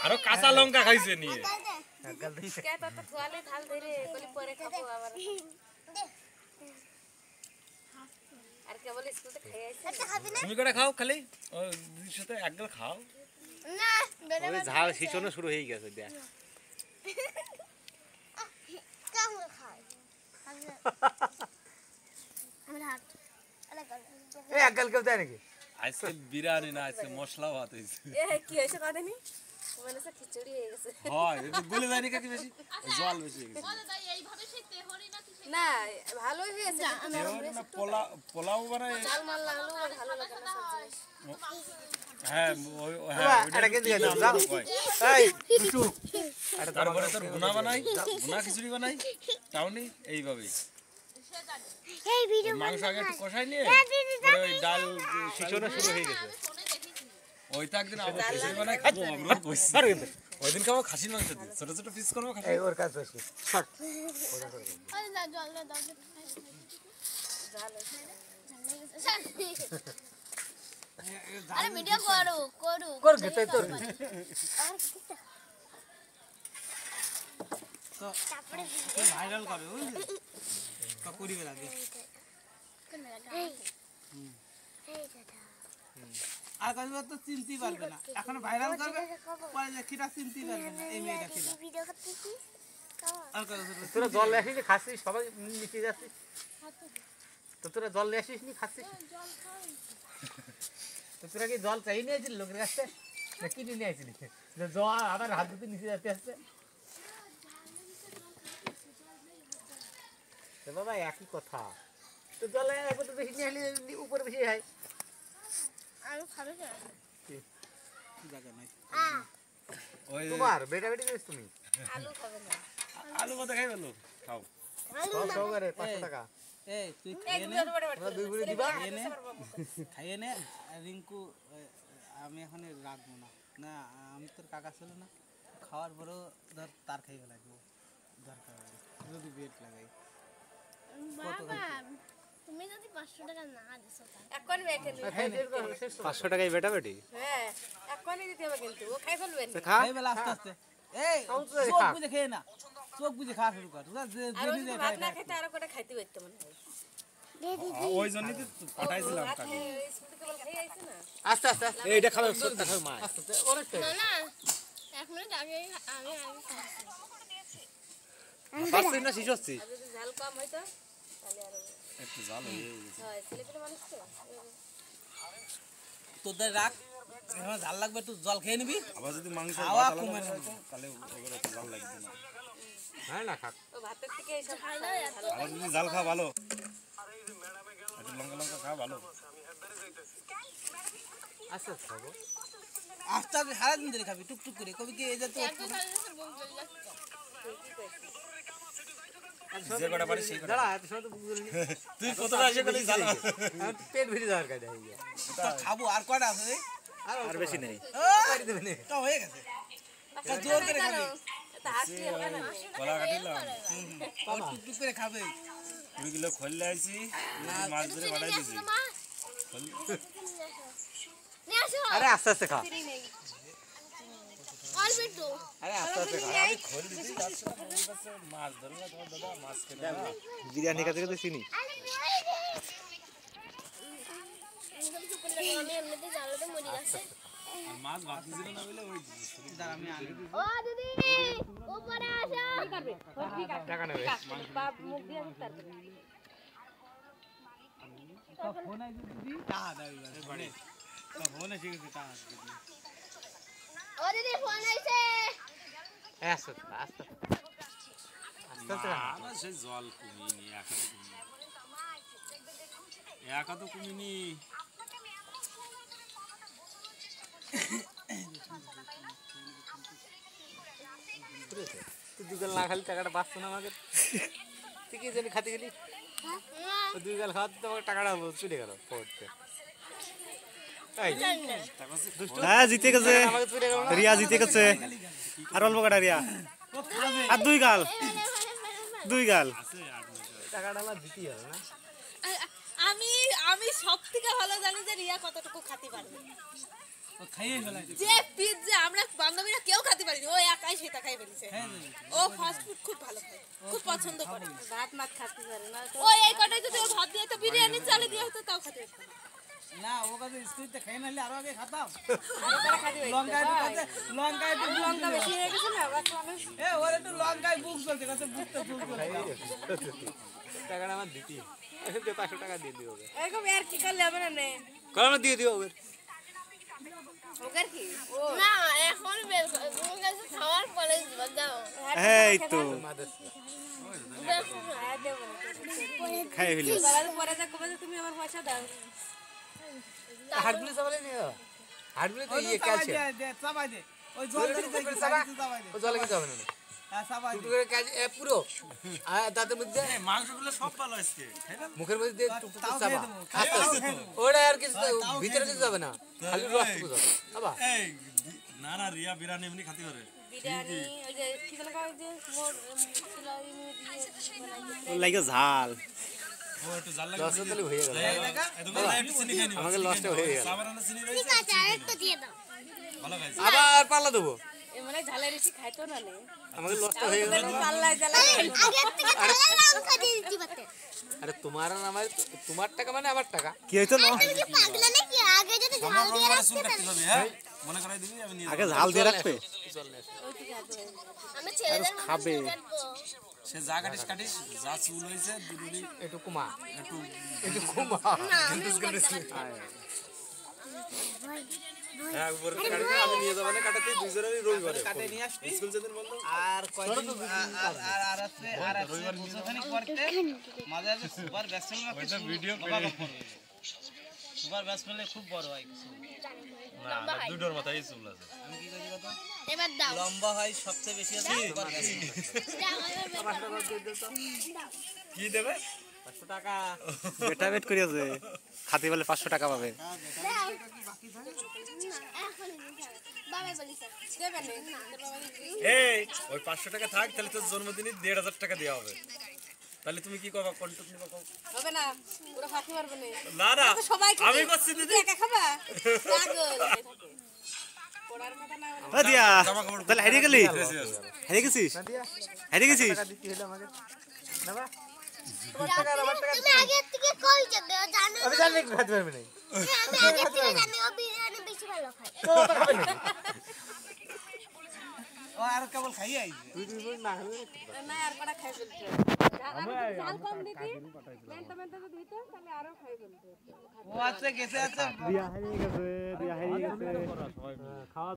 আরো কাঁচা লঙ্কা খাইছে নিয়ে তুমি কটা খাও খালি সাথে একগাল খাও ঝাল শিশনো শুরু হয়ে গেছে দেখ একগাল কেউ দেয় নাকি আজকে বিরিয়ানি না আজকে মশলা ভাত হয়েছে কি হয়েছে কাঁদেনি খিচুড়ি হয়ে গেছে হয় একটু গলে যায়নি কাকি বেশি জল বেশি হয়ে গেছে না ভালোই হয়েছে পোলাও বানায় চাল মাল লাগলো ভালো লাগে না সব জিনিস হ্যাঁ হ্যাঁ এটাকে দিয়ে দাও যাও এই টুটু তারপরে তোর গুনা বানাই গুনা খিচুড়ি বানাই টাউনি এইভাবেই এই ভিডিও মাংস আগে একটু কষাই নিয়ে পরে ওই ডাল শিশনো শুরু হয়ে গেছে ওইটা একদিন আমরা খিচুড়ি বানাই খাবো আমরা কইছি ওই দিন খাবো খাসির মাংস দিয়ে ছোট ছোট পিস করবো খাসি এই ওর কাজ বেশি শট আরে ভিডিও করো করো কর গেতে তোর তারপরে ভাইরাল করে বুঝলি কাকুরি লাগে এই দাদা আর কাজবার তো চিনতেই পারবে না এখন ভাইরাল করবে পরে লেখিটা চিনতেই পারবে না এই মেয়েটা কিনা ভিডিও করতেছি আর কাজ তোরা জল নিয়ে আসিস খাচ্ছিস সবাই নিচে যাচ্ছিস তো তোরা জল নিয়ে আসিস নি খাচ্ছিস তো তোরা কি জল চাই নিয়ে আসছিস লোকের কাছে না কিনে নিয়ে আসছিলি জল আবার হাত ধুতে নিচে যাতে আসছে বাবা একই কথা তো জলে একবার তো বেশি নিয়ে আসলে উপরে বেশি হয় আলু খাবে কি জায়গা নাই ওই তোমার বেটা বেটি করিস তুমি আলু খাবে না আলু ভাত খাই ভালো খাও সব করে 500 টাকা এই তুই এই তুমি বড় বড় তোমরা দুই বুড়ি দিবা খাইয়ে নে রিঙ্কু আমি এখন রাখবো না না আমি তোর কাকা ছিল না খাওয়ার পরেও ধর তার খাইয়ে লাগবো দরকার যদি বেট লাগাই বাবা তুমি যদি 500 টাকা না দিছো এখন বেটে নি 500 টাকায় বেটা বেটি হ্যাঁ এখনই দিতে হবে কিন্তু ও খাই ফেলবেন খা খাই বেলা আস্তে আস্তে এই চোখ বুঝে খেয়ে না চোখ বুঝে খাওয়া শুরু কর আর ওই যে ভাত না খেতে আরো করে খাইতে পারতো মনে হয় ওই জন্যই তো পাঠাইছিলাম তাকে স্কুল থেকে খাই আইছে না আস্তে আস্তে এইটা খাবে সত্যি খাবে মা অনেকটা না না 1 মিনিট আগে আমি পাচ্ছিস না শিশোচ্ছিস আর যদি ঝাল কম হইতো তাহলে আরো একটু জাল হয়ে গেছে হয় ছেলেপেলে মানুষ তো তোদের রাখ এখন ঝাল লাগবে একটু জল খেয়ে নিবি আবার যদি মাংস খাওয়া ভাত কমে আলাদা যাবে। হতো, তাহলে ওগুলো একটু জাল লাগবে না হ্যাঁ না খাক ও ভাতের থেকে এইসব আবার যদি জাল খাওয়া ভালো একটু লঙ্কা লঙ্কা খাওয়া ভালো আস্তে আস্তে খাবো আস্তে আস্তে সারাদিন ধরে খাবি টুকটুক করে কবি কি এই যে তো যে কটা পারি সেই কটা দাঁড়া এত সময় তো বুঝলি তুই কতটা এসে গেলি জাল পেট ভরে যাওয়ার কাজ হয়ে গেছে খাবো আর কয়টা আছে রে আর বেশি নেই পারি দেবে না তো হয়ে গেছে তা জোর করে খাবি তা হাসি হবে না কলা কাটিলাম ও টুকটুক করে খাবে 2 কিলো খোল আইছি মাছ ধরে বাড়াই দিছি নিয়ে আসো আরে আস্তে আস্তে খা অল্প একটু আরে আস্তে আস্তে খা আমি খোল দিছি তার সাথে আমার কাছে মাছ ধরবে তোমার দাদা মাছ কেটে না বিরিয়ানি খাতে খাতে চিনি আমি এমনিতে জানলাতে মরে গেছে আর মাছ বাকি ছিল না বলে ওই দাঁড়া আমি আগে ও দিদি উপরে আসো টাকা নেবে বাপ মুখ দিয়ে তারপরে ফোন আই দিদি টাকা দাও বাড়ি তো ফোন এসে গেছে টাকা দিদি ও দিদি ফোন আইছে আস্তে আস্তে আস্তে আস্তে আমার সেই জল কমিনি একা তো কমিনি তুই 2 গাল না খালি টাকাটা বাঁচতো না আমাকে তুই কি জানি খাতে গেলি 2 গাল খাওয়াতে তোমার টাকাটা চলে গেল পড়তে হ্যাঁ জিতে গেছে আমাকে চলে গেল না রিয়া জিতে গেছে আর অল্প কাটা রিয়া আর 2 গাল 2 গাল টাকাটা আমার দিতেই হবে না আমি সব থেকে ভালো জানি যে রিয়া কতটুকু খাতে পারবে ও খাইয়ে ফেলাই যে পিৎজা আমরা বান্ধবীরা কেউ খেতে পারিনি, ও একাই সেটা খাই ফেলেছে। ও ফাস্ট ফুড খুব ভালো খায়, খুব পছন্দ করে। ভাত মাছ খেতে পারে না, ও এই কটাই যদি ও ভাত দিয়ে তো বিরিয়ানি চালে দিয়ে হতো তাও খেতে পারতো না। না ও কাছে স্কুইতে খাই নালে আরো আগে খাতাম আরো করে খাতে পারতো। লঙ্কা একটু লঙ্কা বেশি হয়ে গেছে না, বাস মানুষ এ ওর একটু লঙ্কায় বুক চলছে কাছে বুকতে বুক চলছে টাকাটা আমার দিতি 500 টাকা দিয়ে দিও ওকে এরকম আর কি করলে হবে না নে। কলম দিয়ে দিও ওকে ওকার কি ও না এখন বের কর তোমার কাছে খাওয়ার পরে দাও এই তো হ্যাঁ দেবো। খাই ফেলি বলার পরে যা কবে তুমি আমার পয়সা দাও। হাড়গুলি সবাই নিও হাড়গুলি তো ইয়ে চাবাই ক্যালসিয়াম দে চাবাই দে ওই জল থেকে দেখি চাবাই দে ও জলে কি যাবে না হ্যাঁ চাবাই দে টুকরো করে কাজ পুরো আর দাঁতের মধ্যে মাংসগুলো সব ভালো আজকে খাই না মুখের মধ্যে দিয়ে টুক টুক তাও চাবা খেয়ে দেবো আস্তে আস্তে ওটা আর কিছু ভিতরে কিছু যাবে না খালি রসটুকু যাবে বাবা এই না না রিয়া বিরিয়ানি এমনি খেতে পারে বিরিয়ানি ওই যে কি যেন কয় যে মোর সিলাই দিয়ে বানাইতে লাগে ঝাল ও একটু জাল লাগে লসটা তাহলে হয়ে গেল একটু চিনি খাই নি আমাকে লসটা হয়ে গেল সাবারানা চিনি রয়েছে আচ্ছা আরেকটা দিয়ে দাও ভালো খাইছে আবার পাল্লা দেবো এ মানে ঝালের বেশি খাইতো না নে। আমাকে লসটা হয়ে গেল পাল্লাই জ্বালাই আগে থেকে তাহলে লঙ্কা দিয়ে দিতে পারতে আরে তোমার আর আমার তোমার টাকা মানে আমার টাকা কি হইতো না তুমি কি পাগলা নাকি আগে যদি ঝাল দিয়ে রাখতে চুল কাটতে যাবে হ্যাঁ মনে করাই দিবি আমি নিয়ে আগে ঝাল দিয়ে রাখবে চল না এসো। আমি ছেলেদের খাবে সে যা কাটিস কাটিস যা চুল হইছে দুদুলি একটু কুমা একটু একটু কুমা হ্যাঁ উপরে কাটবে আমি নিয়ে যাব না কাটাতে দুইজনেরই রবিবারে কাটে নিয়ে আসবি স্কুল যেদিন বন্ধ আর কয়দিন আর বছরখানিক পরতে মাঝে মাঝে সুপার ব্যাসমেল ওইটা ভিডিও সুপার ব্যাসমেলে খুব বড় হয় কিছু না আমার দুটোর মাথায় চুল আছে আমি কি করি কথা এবার দাও লম্বা হয় সবচেয়ে বেশি আছে সুপার ব্যাসমেল কি দেবে 500 টাকা বেটা বেট করিয়াছে খাতে বলে 500 টাকা পাবে বাবা বলিস দেবে নে। এই ওই 500 টাকা থাক তাহলে তোর জন্মদিনে 1500 টাকা দেওয়া হবে তাহলে তুমি কি করবা কন্ট্যাক্ট নিবা কও হবে না, ওরা ফাঁকি মারবে না। না না তো সবাই খাবে। আমি করছি দিদি একা খাবা পাগল হয়ে থাকে। পড়ার কথা না বলে ও দিয়া জামা কাপড় তাহলে হারিয়ে গেলি বেশি আছে হারিয়ে গেছিস হারিয়ে গেছিস দিতে হলো আমাকে না বা তুমি আগে থেকে কই যাবে ও জানো আমি জানি না খাতে পারবে না আমি আগে থেকে জানি ও বিরিয়ানি বেশি ভালো খায় তো খাবে না ও আর কেবল খাই আইছে তুই মিনিট না খেলে না আর কটা খাই ফেলতে। ঝাল কম দিতি, মেনটা মেনটা যদি দিত তাহলে আরো খাই ফেলতে। ও আছে গেছে আছে দিয়া হারিয়ে গেছে